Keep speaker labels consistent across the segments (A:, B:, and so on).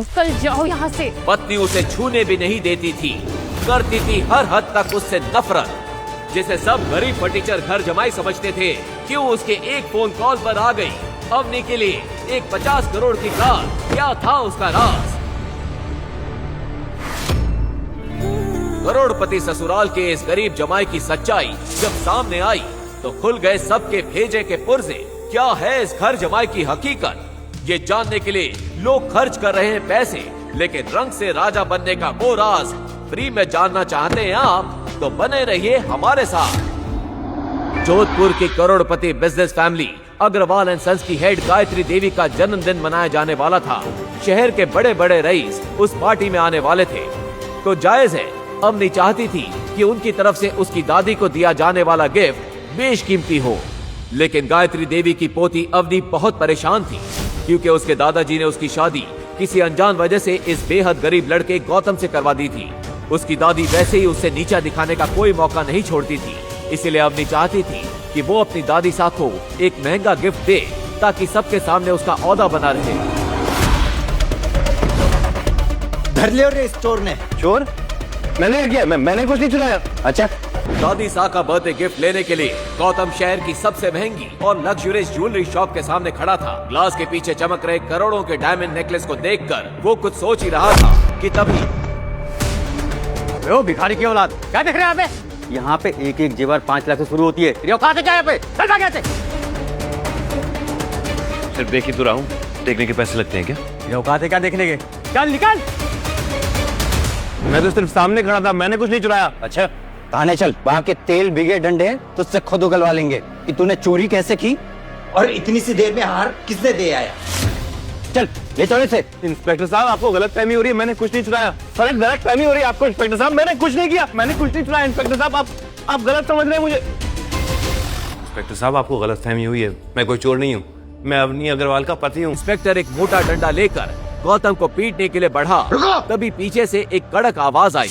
A: निकल जाओ यहाँ से।
B: पत्नी उसे छूने भी नहीं देती थी, करती थी हर हद तक उससे नफरत। जिसे सब गरीब फटीचर घर जमाई समझते थे, क्यों उसके एक फोन कॉल पर आ गई अवनी के लिए एक 50 करोड़ की कार। क्या था उसका राज? करोड़पति ससुराल के इस गरीब जमाई की सच्चाई जब सामने आई तो खुल गए सबके भेजे के पुर्जे। क्या है इस घर जमाई की हकीकत? ये जानने के लिए लोग खर्च कर रहे हैं पैसे, लेकिन रंग से राजा बनने का वो राज फ्री में जानना चाहते हैं आप, तो बने रहिए हमारे साथ। जोधपुर की crorepati business family Agarwal and sons की हेड गायत्री देवी का जन्मदिन मनाया जाने वाला था। शहर के बड़े बड़े रईस उस पार्टी में आने वाले थे, तो जायज है अवनी चाहती थी कि उनकी तरफ से उसकी दादी को दिया जाने वाला गिफ्ट बेशकीमती हो। लेकिन गायत्री देवी की पोती अवनी बहुत परेशान थी, क्योंकि उसके दादाजी ने उसकी शादी किसी अनजान वजह से इस बेहद गरीब लड़के गौतम से करवा दी थी। उसकी दादी वैसे ही उससे नीचा दिखाने का कोई मौका नहीं छोड़ती थी, इसलिए अवनी चाहती थी कि वो अपनी दादी साहब को एक महंगा गिफ्ट दे, ताकि सबके सामने उसका औहदा बना रहे।
C: धर लियो रे चोर ने।
D: चोर? मैंने किया? मैंने कुछ नहीं चुराया। अच्छा।
B: दादी साहब का बर्थडे गिफ्ट लेने के लिए गौतम शहर की सबसे महंगी और लग्जरियस ज्वेलरी शॉप के सामने खड़ा था। ग्लास के पीछे चमक रहे करोड़ों के डायमंड नेकलेस को देखकर वो कुछ सोच ही रहा था कि तभी
D: ओ भिखारी की औलाद, क्या देख रहे हैं आप? यहाँ पे एक एक जेवर 5 लाख से शुरू होती है। कहाँ से क्या पे? चल भाग यहाँ से।
E: सिर्फ देख ही तो रहा हूँ, देखने के पैसे लगते हैं क्या?
D: ये औकात है क्या देखने के? चल निकल। मैं तो सिर्फ सामने खड़ा था, मैंने कुछ नहीं चुराया।
C: अच्छा थाने चल, वहाँ के तेल भिगे डंडे तो उससे खुद उगलवा लेंगे कि तूने चोरी कैसे की और इतनी सी देर में हार किसने दे आया। चल ले चलो इसे।
D: इंस्पेक्टर साहब आपको गलतफहमी हो रही है, मैंने कुछ नहीं चुराया। सर गलतफहमी हो रही है आपको इंस्पेक्टर साहब, मैंने कुछ नहीं किया, मैंने कुछ नहीं चुराया। इंस्पेक्टर साहब आप गलत समझ रहे हैं मुझे।
E: इंस्पेक्टर साहब आपको गलतफहमी हुई है, मैं कोई चोर नहीं हूँ, मैं अवनी अग्रवाल का पति हूँ।
B: इंस्पेक्टर एक मोटा डंडा लेकर गौतम को पीटने के लिए बढ़ा, तभी पीछे से एक कड़क आवाज आई।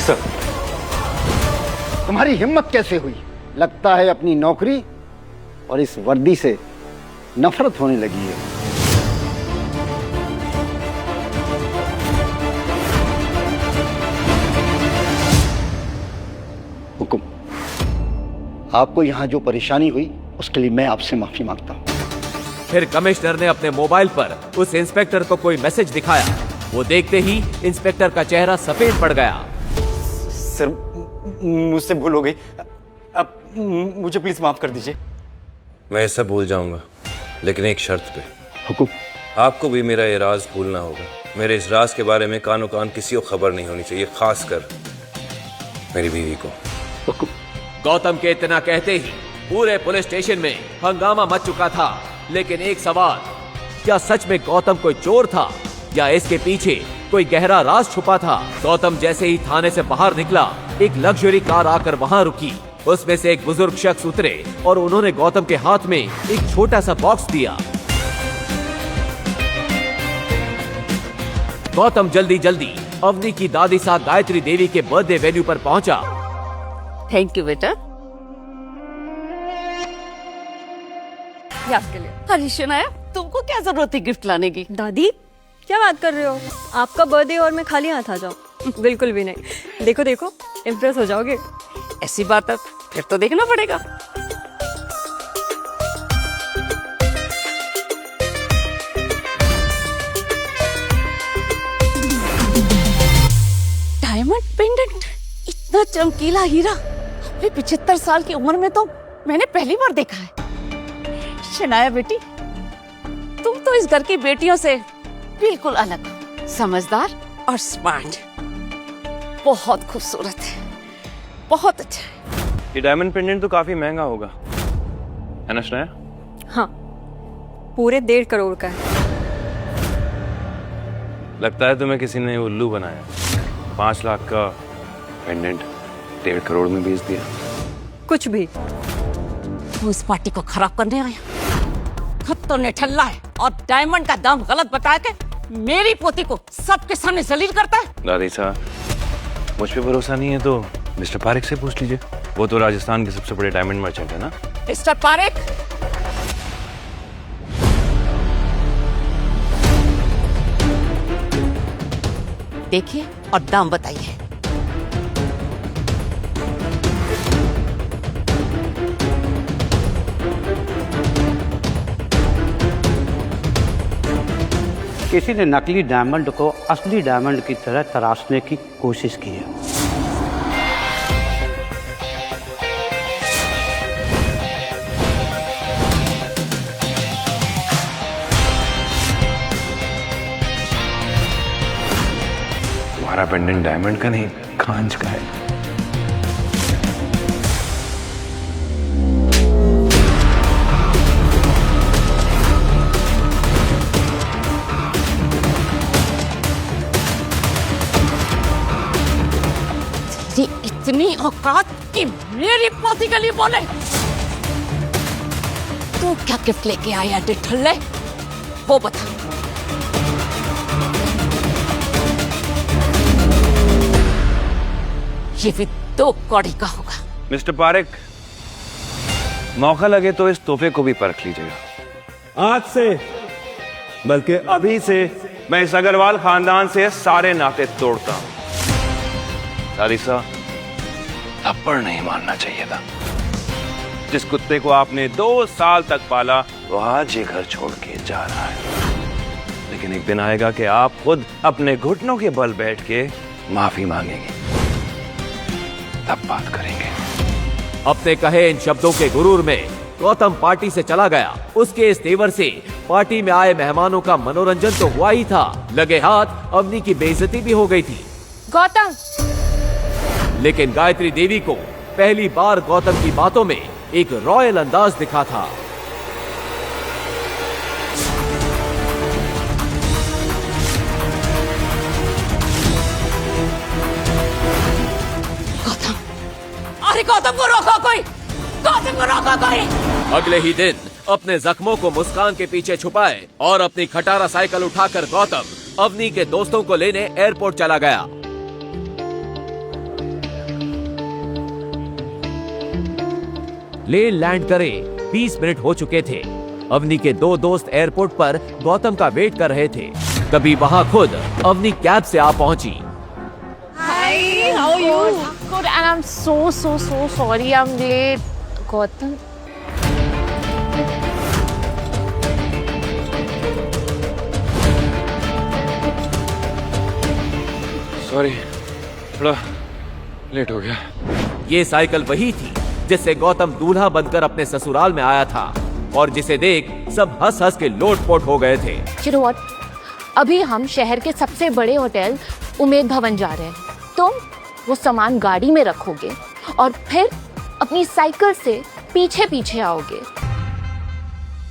C: सर, तुम्हारी हिम्मत कैसे हुई? लगता है अपनी नौकरी और इस वर्दी से नफरत होने लगी है। हुकुम, आपको यहाँ जो परेशानी हुई उसके लिए मैं आपसे माफी मांगता हूँ।
B: फिर कमिश्नर ने अपने मोबाइल पर उस इंस्पेक्टर को कोई मैसेज दिखाया। वो देखते ही इंस्पेक्टर का चेहरा सफेद पड़ गया।
C: सर मुझसे भूल हो गई, अब मुझे प्लीज माफ कर दीजिए।
E: मैं सब भूल जाऊंगा, लेकिन एक शर्त पे।
C: हुकुम।
E: आपको भी मेरा ये राज भूलना होगा। मेरे इस राज के बारे में कानो कान किसी को खबर नहीं होनी चाहिए, खासकर मेरी बीवी को।
C: हुकुम।
B: गौतम के इतना कहते ही पूरे पुलिस स्टेशन में हंगामा मच चुका था। लेकिन एक सवाल, क्या सच में गौतम कोई चोर था या इसके पीछे कोई गहरा राज छुपा था? गौतम जैसे ही थाने से बाहर निकला, एक लग्जरी कार आकर वहां रुकी। उसमें से एक बुजुर्ग शख्स उतरे और उन्होंने गौतम के हाथ में एक छोटा सा बॉक्स दिया। गौतम जल्दी जल्दी अवनी की दादी साहब गायत्री देवी के बर्थडे वेन्यू पर पहुंचा।
A: थैंक यू बेटा। याद के लिए। अरे शनाया, तुमको क्या जरूरत थी गिफ्ट लाने की?
F: दादी क्या बात कर रहे हो? आपका बर्थडे और मैं खाली हाथ आ जाऊं? बिल्कुल भी नहीं। देखो देखो, इम्प्रेस हो जाओगे।
A: ऐसी बात है, फिर तो देखना पड़ेगा। डायमंड पेंडेंट, इतना चमकीला हीरा अपने 75 साल की उम्र में तो मैंने पहली बार देखा है। शनाया बेटी, तुम तो इस घर की बेटियों से बिल्कुल अलग, समझदार और स्मार्ट। बहुत खूबसूरत है, बहुत अच्छा है।
E: ये डायमंड पेंडेंट तो काफी महंगा होगा, है ना शनाया?
F: हाँ, पूरे 1.5 करोड़ का है।
E: लगता है तुम्हें किसी ने उल्लू बनाया। 5 लाख का पेंडेंट 1.5 करोड़ में बेच दिया।
F: कुछ भी।
A: तू इस पार्टी को खराब करने आया, खुद तो निठल्ला है और डायमंड का दाम गलत बता के मेरी पोती को सबके सामने जलील करता है।
E: दादी साहब, मुझ पे भरोसा नहीं है तो मिस्टर पारेख से पूछ लीजिए, वो तो राजस्थान के सबसे बड़े डायमंड मर्चेंट है ना।
A: मिस्टर पारेख, देखिए और दाम बताइए।
G: किसी ने नकली डायमंड को असली डायमंड की तरह तराशने की कोशिश की है।
E: तुम्हारा पेंडेंट डायमंड का नहीं, कांच का है।
A: तेरी इतनी औकात कि मेरी पोती के लिए बोले? तू क्या गिफ्ट लेके आया डिठल्ले, वो बता। ये भी 2 कौड़ी का होगा।
E: मिस्टर पारेख, मौका लगे तो इस तोहफे को भी परख लीजिएगा। आज से, बल्कि अभी से, मैं इस अग्रवाल खानदान से सारे नाते तोड़ता हूं। सारिसा, थप्पड़ नहीं मारना चाहिए था। जिस कुत्ते को आपने 2 साल तक पाला वो आज ये घर छोड़ के जा रहा है, लेकिन एक दिन आएगा कि आप खुद अपने घुटनों के बल बैठ के माफी मांगेंगे, तब बात करेंगे।
B: अपने कहे इन शब्दों के गुरूर में गौतम पार्टी से चला गया। उसके इस तेवर से पार्टी में आए मेहमानों का मनोरंजन तो हुआ ही था, लगे हाथ अवनी की बेइज्जती भी हो गई थी।
F: गौतम,
B: लेकिन गायत्री देवी को पहली बार गौतम की बातों में एक रॉयल अंदाज दिखा था।
A: गौतम, अरे गौतम को रोको कोई, गौतम को रोको कोई।
B: अगले ही दिन अपने जख्मों को मुस्कान के पीछे छुपाए और अपनी खटारा साइकिल उठाकर गौतम अवनी के दोस्तों को लेने एयरपोर्ट चला गया। ले लैंड करे 20 मिनट हो चुके थे। अवनी के 2 दोस्त एयरपोर्ट पर गौतम का वेट कर रहे थे। तभी वहां खुद अवनी कैब से आ पहुंची।
H: Hi, how are you? Good, and I'm so sorry I'm late. Gautam.
E: Sorry, थोड़ा लेट हो गया।
B: ये साइकिल वही थी जिससे गौतम दूल्हा बनकर अपने ससुराल में आया था और जिसे देख सब हंस हंस के लोटपोट हो गए थे।
H: You know what? अभी हम शहर के सबसे बड़े होटल उमेद भवन जा रहे हैं। तुम वो सामान गाड़ी में रखोगे और फिर अपनी साइकिल से पीछे पीछे आओगे।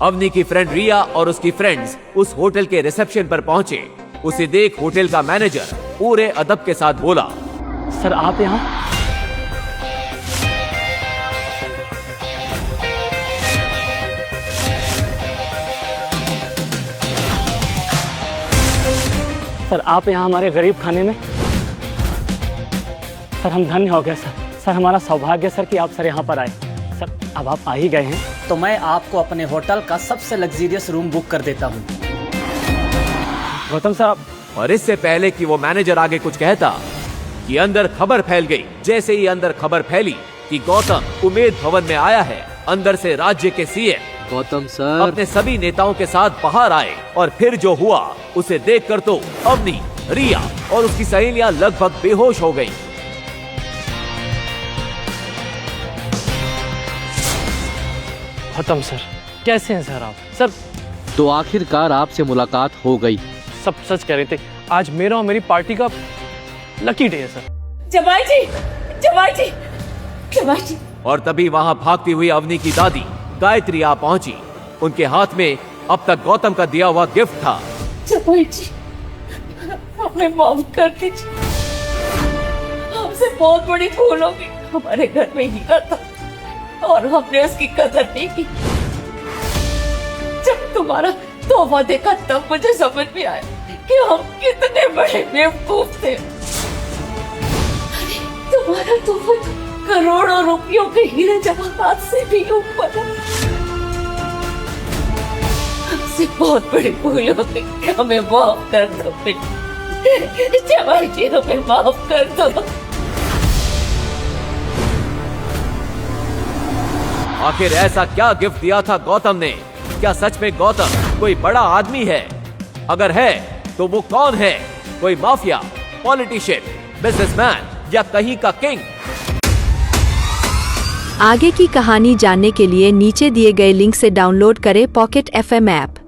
B: अवनी की फ्रेंड रिया और उसकी फ्रेंड्स उस होटल के रिसेप्शन पर पहुंचे। उसे देख होटल का मैनेजर पूरे अदब के साथ बोला,
G: सर आप यहाँ? सर आप यहाँ हमारे गरीब खाने में? सर हम धन्य हो गए सर। सर हमारा सौभाग्य सर कि आप सर यहाँ पर आए। सर अब आप आ ही गए हैं
I: तो मैं आपको अपने होटल का सबसे लग्जरियस रूम बुक कर देता हूँ।
G: गौतम साहब,
B: और इससे पहले कि वो मैनेजर आगे कुछ कहता कि अंदर खबर फैल गई। जैसे ही अंदर खबर फैली कि गौतम उमेद भवन में आया है, अंदर से राज्य के सीएम
I: गौतम सर
B: अपने सभी नेताओं के साथ बाहर आए और फिर जो हुआ उसे देखकर तो अवनी, रिया और उसकी सहेलियां लगभग बेहोश हो गईं।
G: गौतम सर कैसे हैं सर आप? सर
I: तो आखिरकार आपसे मुलाकात हो गई।
G: सब सच कह रहे थे। आज मेरा और मेरी पार्टी का लकी डे है सर।
A: जमाई जी, जमाई जी, जमाई जी।
B: और तभी वहां भागती हुई अवनी की दादी गायत्री आ पहुंची। उनके हाथ में अब तक गौतम का दिया हुआ गिफ्ट था।
A: जमाई जी, हमें माफ कर दीजिए, हमसे बहुत बड़ी भूल होगी। हमारे घर में हीरा था और हमने उसकी कदर नहीं की। जब तुम्हारा तोहफा देखा तब मुझे समझ में आया कि हम कितने बड़े बेवकूफ थे। तुम्हारा तोहफा तो करोड़ों रुपयों के हीरे जवाहरात से भी ऊपर है। हमसे बहुत बड़ी भूल होती, हमें माफ कर दो बेटी, जमाई जी हमें माफ कर दो।
B: आखिर ऐसा क्या गिफ्ट दिया था गौतम ने? क्या सच में गौतम कोई बड़ा आदमी है? अगर है तो वो कौन है? कोई माफिया, पॉलिटिशियन, बिजनेसमैन या कहीं का किंग?
J: आगे की कहानी जानने के लिए नीचे दिए गए लिंक से डाउनलोड करें पॉकेट FM ऐप।